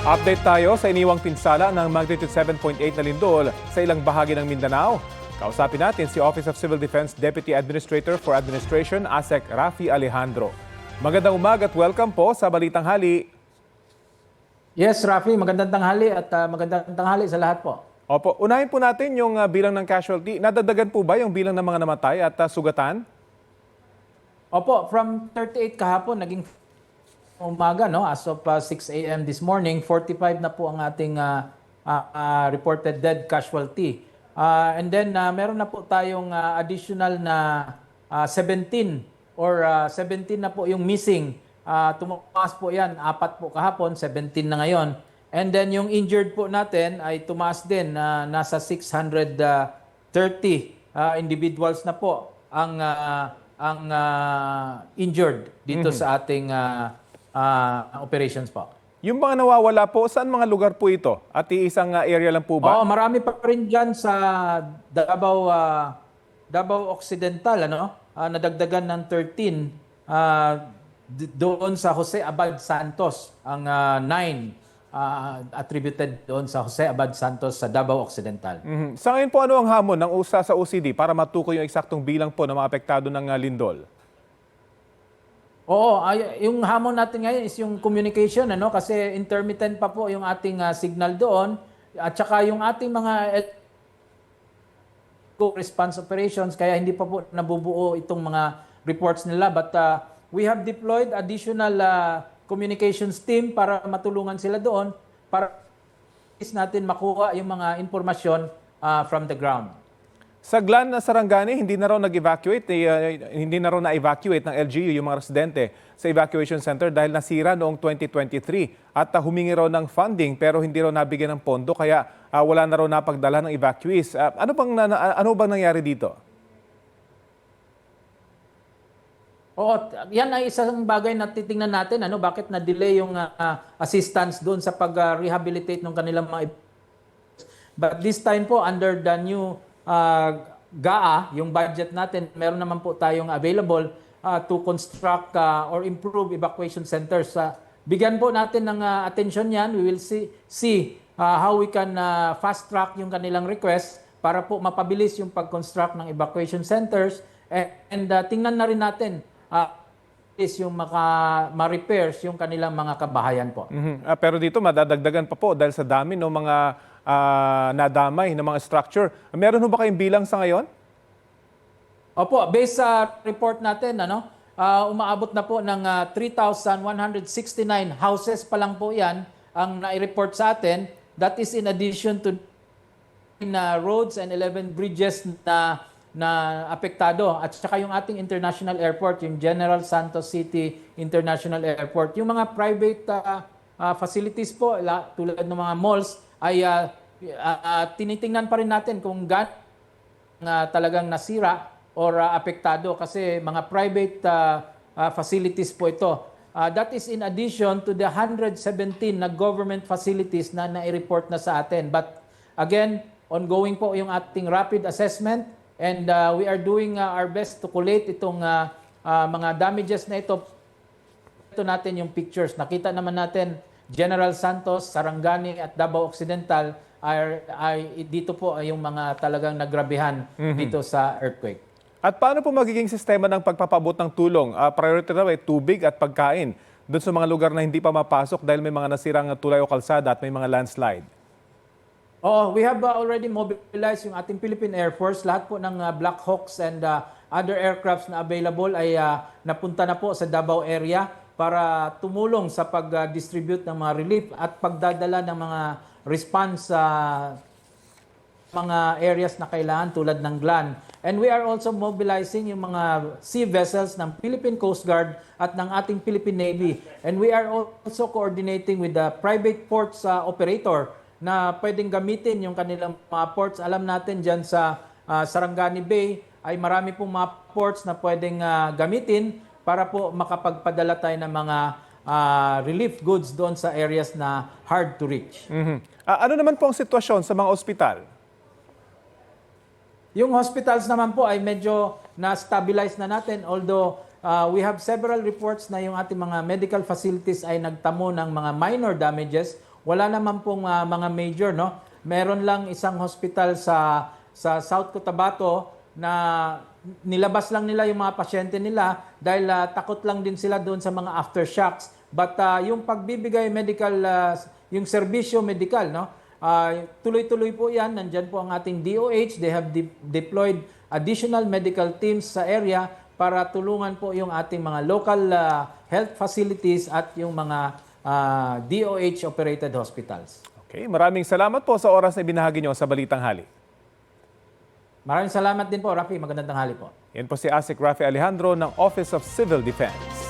Update tayo sa iniwang pinsala ng magnitude 7.8 na lindol sa ilang bahagi ng Mindanao. Kausapin natin si Office of Civil Defense Deputy Administrator for Administration, ASEC Rafi Alejandro. Magandang umaga at welcome po sa Balitang Hali. Yes, Rafi, magandang tanghali at magandang tanghali sa lahat po. Opo, unahin po natin yung bilang ng casualty. Nadagdagan po ba yung bilang ng mga namatay at sugatan? Opo, from 38 kahapon, naging umaga, no? As of 6 a.m. this morning, 45 na po ang ating reported dead casualty. And then, meron na po tayong additional na 17 or 17 na po yung missing. Tumaas po yan, 4 po kahapon, 17 na ngayon. And then yung injured po natin ay tumaas din, nasa 630 individuals na po ang injured dito sa ating operations po. Yung mga nawawala po, saan mga lugar po ito? At iisang area lang po ba? Oo, marami pa rin dyan sa Davao Occidental, ano? Nadagdagan ng 13. Doon sa Jose Abad Santos, ang 9 attributed doon sa Jose Abad Santos sa Davao Occidental. Sa ngayon po, ano ang hamon ng USA sa OCD para matukoy yung eksaktong bilang po ng mga apektado ng lindol? Oo, yung hamon natin ngayon is yung communication, ano? Kasi intermittent pa po yung ating signal doon. At saka yung ating mga response operations, kaya hindi pa po nabubuo itong mga reports nila. But we have deployed additional communications team para matulungan sila doon para natin makuha yung mga impormasyon from the ground. Sa Glan na Sarangani, hindi na raw nag-evacuate, hindi na raw na-evacuate ng LGU yung mga residente sa evacuation center dahil nasira noong 2023 at humingi raw ng funding pero hindi raw nabigyan ng pondo kaya wala na raw napagdala ng evacuees. Ano bang nangyari dito? Oo, yan ay isang bagay na titingnan natin, ano, bakit na-delay yung assistance doon sa pag-rehabilitate ng kanilang mga. But this time po, under the new GAA, yung budget natin, meron naman po tayong available to construct or improve evacuation centers. Bigyan po natin ng attention yan. We will see how we can fast track yung kanilang request para po mapabilis yung pag-construct ng evacuation centers. And tingnan na rin natin is yung ma-repairs yung kanilang mga kabahayan po. Pero dito madadagdagan pa po dahil sa dami ng mga nadamay ng mga structure. Meron ho ba kayong bilang sa ngayon? Opo, based sa report natin, umaabot na po ng 3,169 houses pa lang po yan ang nai-report sa atin. That is in addition to roads and 11 bridges na apektado. At saka yung ating international airport, yung General Santos City International Airport. Yung mga private facilities po, tulad ng mga malls, ay tinitingnan pa rin natin kung talagang nasira or apektado kasi mga private facilities po ito. That is in addition to the 117 na government facilities na nai-report na sa atin. But again, ongoing po yung ating rapid assessment and we are doing our best to collate itong mga damages na ito. Ito natin yung pictures. Nakita naman natin General Santos, Sarangani at Davao Occidental ay dito po ay yung mga talagang nagrabihan dito sa earthquake. At paano po magiging sistema ng pagpapabot ng tulong? Priority raw ay tubig at pagkain doon sa mga lugar na hindi pa mapasok dahil may mga nasirang tulay o kalsada at may mga landslide. We have already mobilized yung ating Philippine Air Force. Lahat po ng Black Hawks and other aircrafts na available ay napunta na po sa Davao area para tumulong sa pag-distribute ng mga relief at pagdadala ng mga response sa mga areas na kailangan tulad ng Glan. And we are also mobilizing yung mga sea vessels ng Philippine Coast Guard at ng ating Philippine Navy. And we are also coordinating with the private ports operator na pwedeng gamitin yung kanilang mga ports. Alam natin dyan sa Sarangani Bay ay marami pong mga ports na pwedeng gamitin para po makapagpadala tayo ng mga relief goods doon sa areas na hard to reach. Ano naman po ang sitwasyon sa mga ospital? Yung hospitals naman po ay medyo na-stabilize na natin, although we have several reports na yung ating mga medical facilities ay nagtamo ng mga minor damages. wala naman pong mga major, no? Meron lang isang hospital sa South Cotabato na nilabas lang nila yung mga pasyente nila dahil takot lang din sila doon sa mga aftershocks. But yung pagbibigay medical, yung serbisyo medical, no? Tuloy-tuloy po yan. Nandyan po ang ating DOH. They have deployed additional medical teams sa area para tulungan po yung ating mga local health facilities at yung mga DOH-operated hospitals. Okay, maraming salamat po sa oras na binahagi nyo sa Balitang Hali. Maraming salamat din po, Rafi. Magandang tanghali po. Yan po si ASEC Rafi Alejandro ng Office of Civil Defense.